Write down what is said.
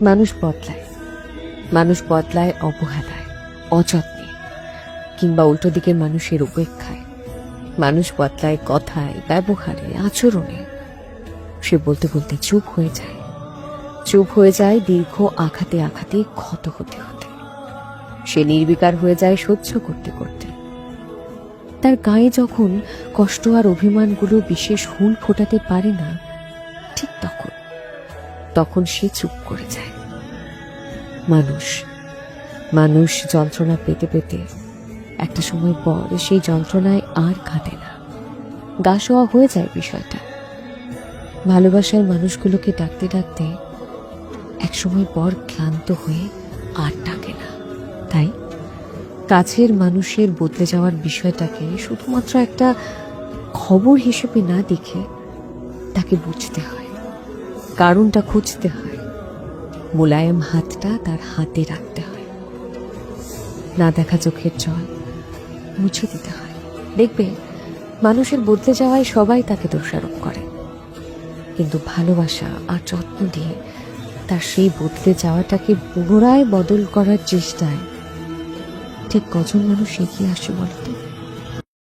মানুষ বদলায়, মানুষ বদলায় অবহেলায়, অযত্নে, কিংবা উল্টো দিকের মানুষের উপেক্ষায়। মানুষ বদলায় কথায়, ব্যবহারে, আচরণে। সে বলতে বলতে চুপ হয়ে যায়, চুপ হয়ে যায় দীর্ঘ আঘাতে আঘাতে, ক্ষত হতে হতে। সে নির্বিকার হয়ে যায় সহ্য করতে করতে। তার গায়ে যখন কষ্ট আর অভিমানগুলো বিশেষ হুল ফোটাতে পারে না, ঠিক তখন সে চুপ করে যায়। মানুষ যন্ত্রণা পেতে পেতে একটা সময় পর সেই যন্ত্রণায় আর কাঁদে না, গা সওয়া হয়ে যায় বিষয়টা। ভালোবাসার মানুষগুলোকে ডাকতে ডাকতে এক সময় পর ক্লান্ত হয়ে আর ডাকে না। তাই কাছের মানুষের বদলে যাওয়ার বিষয়টাকে শুধুমাত্র একটা খবর হিসেবে না দেখে তাকে বুঝতে হয়, কারণটা খুঁজতে হয়, মোলায়েম হাতটা তার হাতে রাখতে হয়, না দেখা চোখের জল মুছে দিতে হয়। দেখবে মানুষের বদলে যাওয়ায় সবাই তাকে দোষারোপ করে, কিন্তু ভালোবাসা আর যত্ন দিয়ে তার সেই বদলে যাওয়াটাকে পুনরায় বদল করার চেষ্টায় ঠিক কজন মানুষ এগিয়ে আসে বলতো?